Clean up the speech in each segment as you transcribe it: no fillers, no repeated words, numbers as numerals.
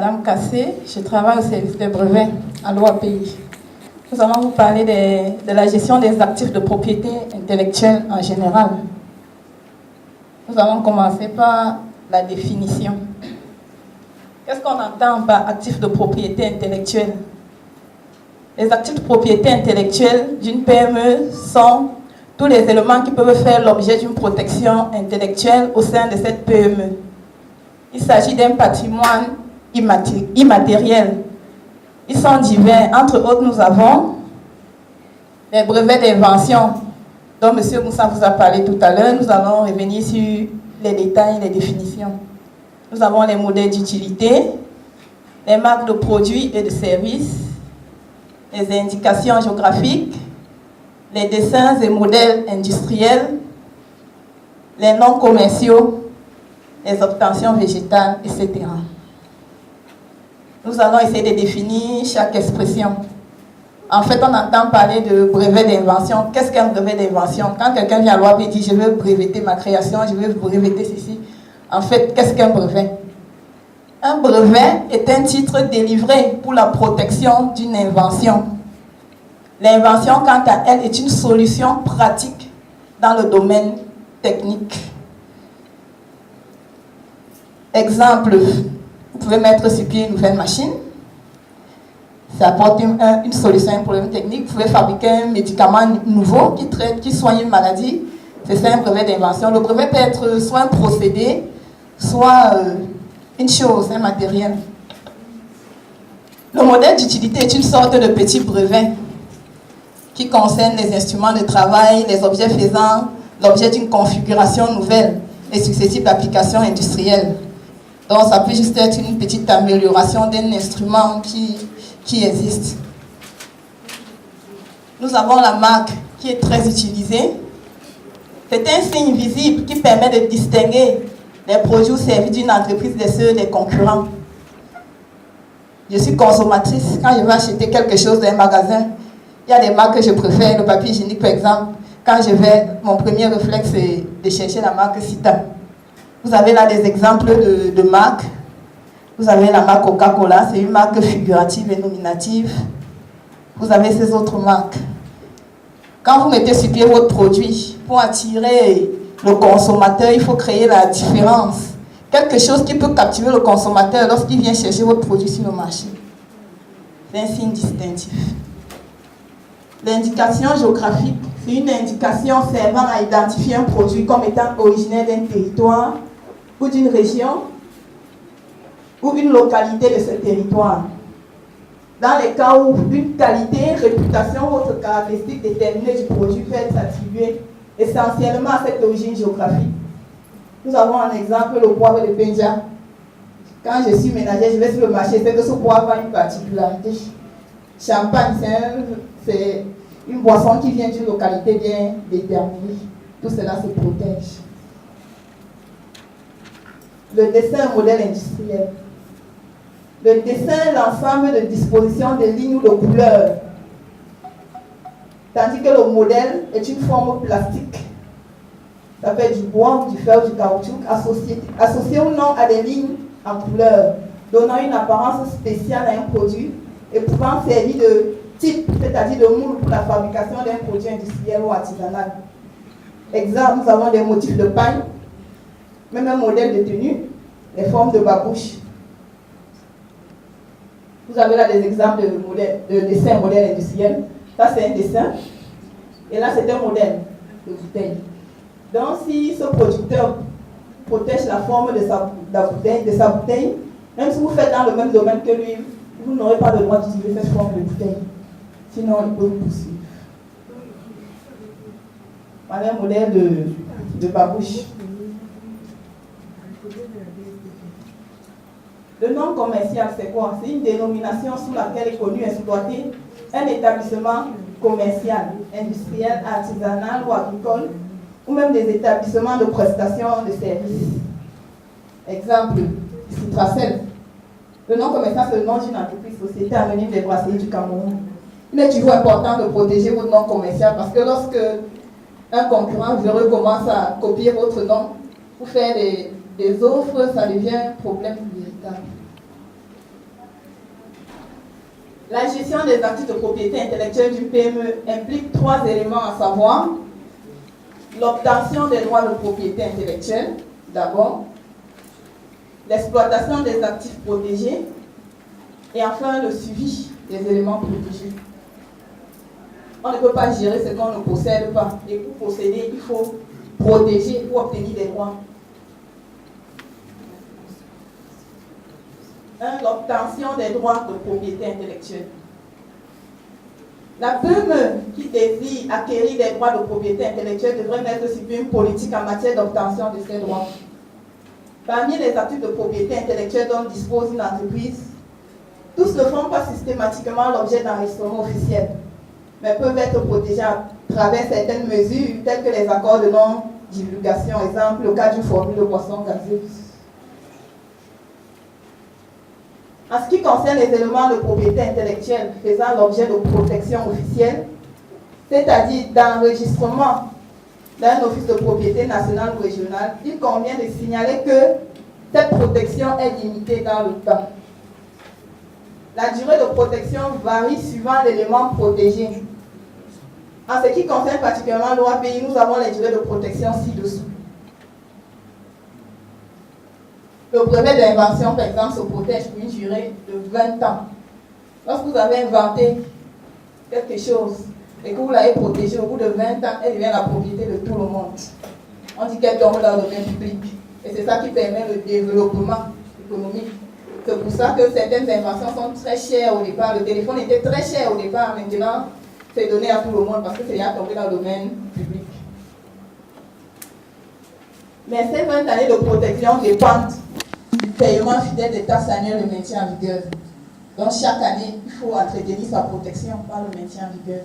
Madame Cassé, je travaille au service des brevets à l'OAPI. Nous allons vous parler de la gestion des actifs de propriété intellectuelle en général. Nous allons commencer par la définition. Qu'est-ce qu'on entend par actifs de propriété intellectuelle? Les actifs de propriété intellectuelle d'une PME sont tous les éléments qui peuvent faire l'objet d'une protection intellectuelle au sein de cette PME. Il s'agit d'un patrimoine immatériel. Ils sont divers. Entre autres, nous avons les brevets d'invention dont M. Moussa vous a parlé tout à l'heure. Nous allons revenir sur les détails et les définitions. Nous avons les modèles d'utilité, les marques de produits et de services, les indications géographiques, les dessins et modèles industriels, les noms commerciaux, les obtentions végétales, etc. Nous allons essayer de définir chaque expression. En fait, on entend parler de brevet d'invention. Qu'est-ce qu'un brevet d'invention? Quand quelqu'un vient à l'OAB et dit « je veux breveter ma création, je veux breveter ceci », en fait, qu'est-ce qu'un brevet? Un brevet est un titre délivré pour la protection d'une invention. L'invention, quant à elle, est une solution pratique dans le domaine technique. Exemple, vous pouvez mettre sur pied une nouvelle machine. Ça apporte une solution à un problème technique. Vous pouvez fabriquer un médicament nouveau qui soigne une maladie. C'est ça un brevet d'invention. Le brevet peut être soit un procédé, soit une chose, un matériel. Le modèle d'utilité est une sorte de petit brevet qui concerne les instruments de travail, les objets faisant l'objet d'une configuration nouvelle et successive d'applications industrielles. Donc ça peut juste être une petite amélioration d'un instrument qui existe. Nous avons la marque qui est très utilisée. C'est un signe visible qui permet de distinguer les produits ou services d'une entreprise de ceux des concurrents. Je suis consommatrice. Quand je vais acheter quelque chose dans un magasin, il y a des marques que je préfère. Le papier hygiénique, par exemple. Quand je vais, mon premier réflexe, c'est de chercher la marque Cita. Vous avez là des exemples de marques. Vous avez la marque Coca-Cola, c'est une marque figurative et nominative. Vous avez ces autres marques. Quand vous mettez sur pied votre produit, pour attirer le consommateur, il faut créer la différence. Quelque chose qui peut captiver le consommateur lorsqu'il vient chercher votre produit sur le marché. C'est un signe distinctif. L'indication géographique, c'est une indication servant à identifier un produit comme étant originaire d'un territoire ou d'une région ou une localité de ce territoire. Dans les cas où une qualité, réputation ou autre caractéristique déterminée du produit peut être attribuée essentiellement à cette origine géographique. Nous avons un exemple, le poivre de Penja. Quand je suis ménagère, je vais sur le marché, c'est que ce poivre a une particularité. Champagne, c'est une boisson qui vient d'une localité bien déterminée. Tout cela se protège. Le dessin modèle industriel. Le dessin est l'ensemble de dispositions de lignes ou de couleurs, tandis que le modèle est une forme plastique. Ça peut être du bois, du fer ou du caoutchouc, associé ou non à des lignes en couleur, donnant une apparence spéciale à un produit et pouvant servir de type, c'est-à-dire de moule pour la fabrication d'un produit industriel ou artisanal. Exemple, nous avons des motifs de paille, même un modèle de tenue, les formes de babouche. Vous avez là des exemples de dessins modèles industriels. Ça, c'est un dessin. Et là, c'est un modèle de bouteille. Donc, si ce producteur protège la forme de sa bouteille, même si vous faites dans le même domaine que lui, vous n'aurez pas le droit d'utiliser cette forme de bouteille. Sinon, il peut vous poursuivre. Voilà un modèle de babouche. Le nom commercial, c'est quoi? C'est une dénomination sous laquelle est connu et exploité un établissement commercial, industriel, artisanal ou agricole, ou même des établissements de prestation de services. Exemple, Citracel. Le nom commercial, c'est le nom d'une entreprise, Société Anonyme des Brasseries du Cameroun. Il est toujours important de protéger votre nom commercial parce que lorsque un concurrent véreux commence à copier votre nom pour faire des offres, ça devient un problème véritable. La gestion des actifs de propriété intellectuelle d'une PME implique 3 éléments à savoir: l'obtention des droits de propriété intellectuelle, d'abord, l'exploitation des actifs protégés, et enfin le suivi des éléments protégés. On ne peut pas gérer ce qu'on ne possède pas. Et pour posséder, il faut protéger pour obtenir des droits. 1. L'obtention des droits de propriété intellectuelle. La PME qui désire acquérir des droits de propriété intellectuelle devrait mettre sur pied une politique en matière d'obtention de ces droits. Parmi les actifs de propriété intellectuelle dont dispose une entreprise, tous ne font pas systématiquement l'objet d'enregistrement officiel, mais peuvent être protégés à travers certaines mesures, telles que les accords de non-divulgation, exemple, le cas d'une formule de boisson gazeuse. En ce qui concerne les éléments de propriété intellectuelle faisant l'objet de protection officielle, c'est-à-dire d'enregistrement d'un office de propriété nationale ou régionale, il convient de signaler que cette protection est limitée dans le temps. La durée de protection varie suivant l'élément protégé. En ce qui concerne particulièrement la loi pays, nous avons les durées de protection ci-dessous. Le brevet d'invention, par exemple, se protège pour une durée de 20 ans. Lorsque vous avez inventé quelque chose et que vous l'avez protégé, au bout de 20 ans, elle devient la propriété de tout le monde. On dit qu'elle tombe dans le domaine public. Et c'est ça qui permet le développement économique. C'est pour ça que certaines inventions sont très chères au départ. Le téléphone était très cher au départ. Maintenant, c'est donné à tout le monde parce que c'est déjà tombé dans le domaine public. Mais ces 20 années de protection dépendent du paiement fidèle des taxes annuelles de maintien en vigueur. Donc chaque année, il faut entretenir sa protection par le maintien en vigueur.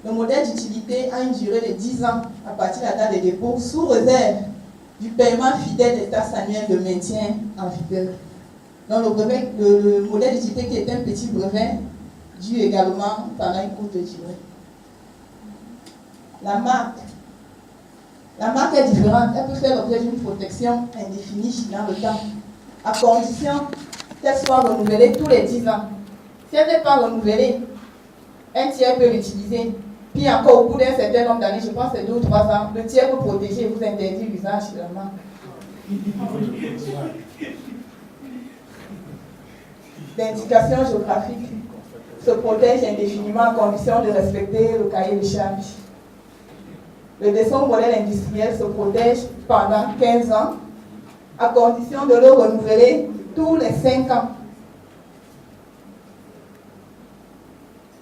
Le modèle d'utilité a une durée de 10 ans à partir de la date de dépôt, sous réserve du paiement fidèle des taxes annuelles de maintien en vigueur. Donc le modèle d'utilité qui est un petit brevet, dû également pendant une courte durée. La marque est différente. Elle peut faire l'objet d'une protection indéfinie dans le temps, à condition qu'elle soit renouvelée tous les 10 ans. Si elle n'est pas renouvelée, un tiers peut l'utiliser. Puis encore au bout d'un certain nombre d'années, je pense que c'est 2 ou 3 ans, le tiers peut protéger et vous interdire l'usage de la marque. L'indication géographique se protège indéfiniment à condition de respecter le cahier de charges. Le dessin au modèle industriel se protège pendant 15 ans à condition de le renouveler tous les 5 ans.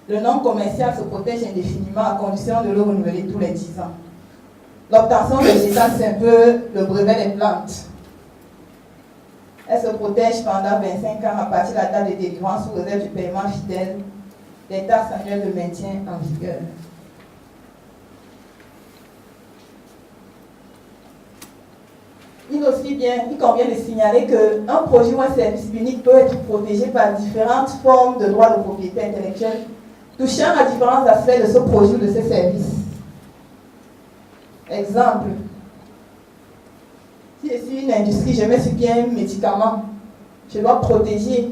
Le nom commercial se protège indéfiniment à condition de le renouveler tous les 10 ans. L'obtention végétale, c'est un peu le brevet des plantes. Elle se protège pendant 25 ans à partir de la date de délivrance sous réserve du paiement fidèle des taxes annuelles de maintien en vigueur. Il convient de signaler qu'un projet ou un service unique peut être protégé par différentes formes de droits de propriété intellectuelle, touchant à différents aspects de ce projet ou de ce service. Exemple, si je suis une industrie, je mets sur pied un médicament, je dois protéger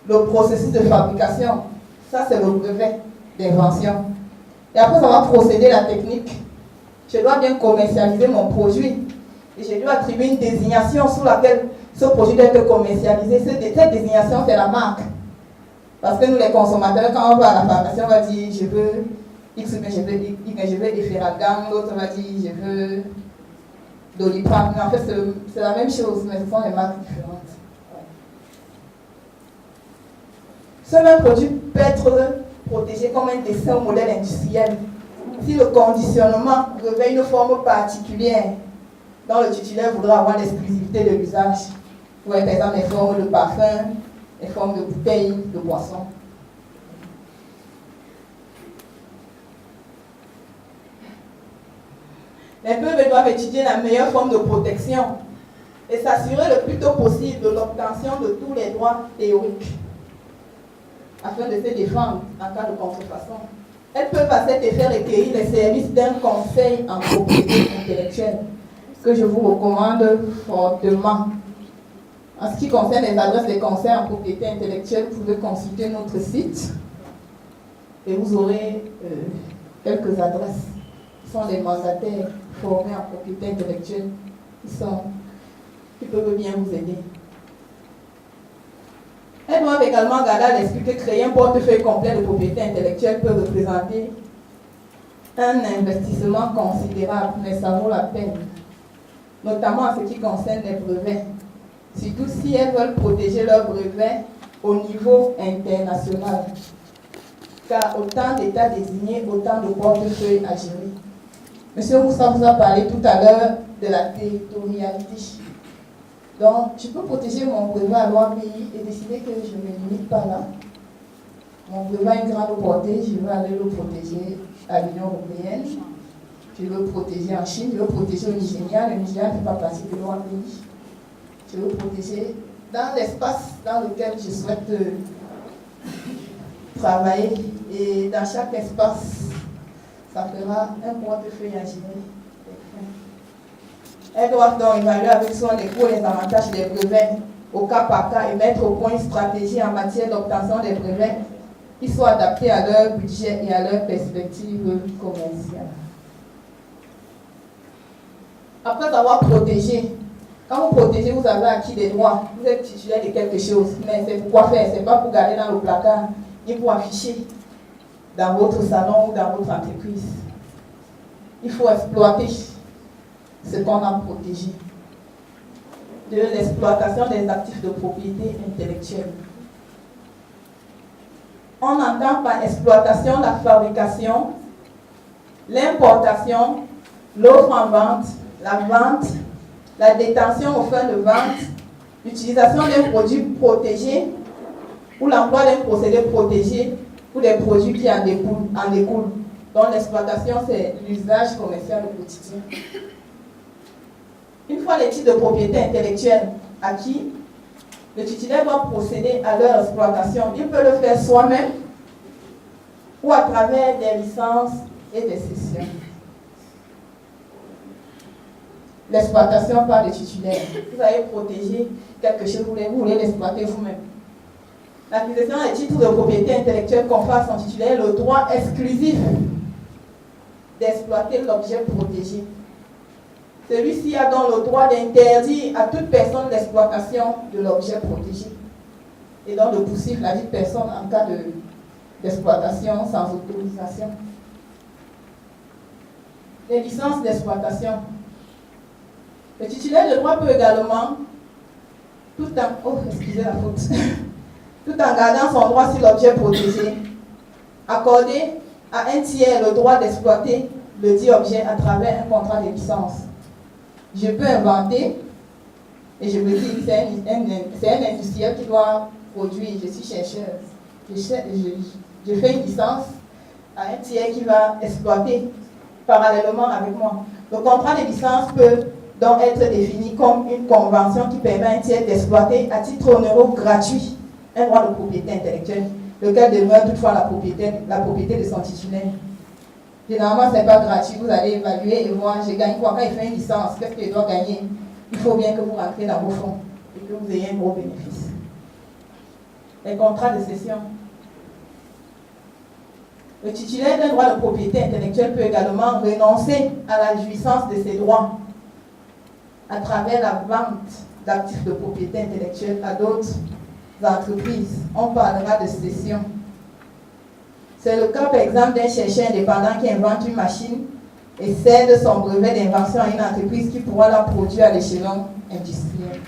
le processus de fabrication. Ça, c'est le brevet d'invention. Et après avoir procédé la technique, je dois bien commercialiser mon produit. Et je dois attribuer une désignation sous laquelle ce produit doit être commercialisé. Cette désignation, c'est la marque. Parce que nous, les consommateurs, quand on va à la pharmacie, on va dire je veux X, mais je veux Y, je veux Efferalgan, l'autre va dire je veux Doliprane. Mais en fait, c'est la même chose, mais ce sont des marques différentes. Ce même produit peut être protégé comme un dessin au modèle industriel si le conditionnement revêt une forme particulière dont le titulaire voudra avoir l'exclusivité de l'usage. Vous voyez par exemple les formes de parfum, les formes de bouteilles, de boissons. Les peuples doivent étudier la meilleure forme de protection et s'assurer le plus tôt possible de l'obtention de tous les droits théoriques afin de se défendre en cas de contrefaçon. Elles peuvent à cet effet requérir les services d'un conseil en propriété intellectuelle que je vous recommande fortement. En ce qui concerne les adresses des conseils en propriété intellectuelle, vous pouvez consulter notre site et vous aurez quelques adresses. Ce sont des mandataires formés en propriété intellectuelle qui peuvent bien vous aider. Elles doivent également garder à l'esprit que créer un portefeuille complet de propriété intellectuelle peut représenter un investissement considérable, mais ça vaut la peine, notamment en ce qui concerne les brevets, surtout si elles veulent protéger leurs brevets au niveau international, car autant d'États désignés, autant de portefeuilles à gérer. Monsieur Moussa vous a parlé tout à l'heure de la territorialité. Donc, je peux protéger mon brevet à loi pays et décider que je ne me limite pas là. Mon brevet a une grande portée, je veux aller le protéger à l'Union européenne. Je veux le protéger en Chine, je veux le protéger au Nigeria. Le Nigeria ne fait pas partie de loi pays. Je veux le protéger dans l'espace dans lequel je souhaite travailler. Et dans chaque espace, ça fera un portefeuille à gérer. Elles doivent donc évaluer avec soin les coûts et les avantages des brevets au cas par cas et mettre au point une stratégie en matière d'obtention des brevets qui soit adaptée à leur budget et à leurs perspectives commerciales. Après avoir protégé, quand vous protégez, vous avez acquis des droits, vous êtes titulaire de quelque chose, mais c'est pour quoi faire, ce n'est pas pour garder dans le placard, ni pour afficher dans votre salon ou dans votre entreprise. Il faut exploiter ce qu'on a protégé. De l'exploitation des actifs de propriété intellectuelle. On entend par exploitation la fabrication, l'importation, l'offre en vente, la vente, la détention aux fins de vente, l'utilisation d'un produit protégé ou l'emploi d'un procédé protégé ou des produits qui en découlent. Donc l'exploitation, c'est l'usage commercial au quotidien. Une fois les titres de propriété intellectuelle acquis, le titulaire doit procéder à leur exploitation. Il peut le faire soi-même ou à travers des licences et des cessions. L'exploitation par le titulaire. Vous avez protégé quelque chose, vous voulez l'exploiter vous-même. L'acquisition des titres de propriété intellectuelle confère à son titulaire le droit exclusif d'exploiter l'objet protégé. Celui-ci a donc le droit d'interdire à toute personne l'exploitation de l'objet protégé et donc de poursuivre la dite personne en cas d'exploitation sans autorisation. Les licences d'exploitation. Le titulaire de droit peut également, tout en gardant son droit sur l'objet protégé, accorder à un tiers le droit d'exploiter le dit objet à travers un contrat de licence. Je peux inventer, et je me dis, c'est un industriel qui doit produire, je suis chercheur, je fais une licence à un tiers qui va exploiter parallèlement avec moi. Le contrat de licence peut donc être défini comme une convention qui permet à un tiers d'exploiter à titre onéreux gratuit un droit de propriété intellectuelle, lequel demeure toutefois la propriété de son titulaire. Généralement, ce n'est pas gratuit, vous allez évaluer et voir, je gagne quoi quand il fait une licence, qu'est-ce qu'il doit gagner? Il faut bien que vous rentrez dans vos fonds et que vous ayez un gros bénéfice. Les contrats de cession. Le titulaire d'un droit de propriété intellectuelle peut également renoncer à la jouissance de ses droits à travers la vente d'actifs de propriété intellectuelle à d'autres entreprises. On parlera de cession. C'est le cas, par exemple, d'un chercheur indépendant qui invente une machine et cède son brevet d'invention à une entreprise qui pourra la produire à l'échelon industriel.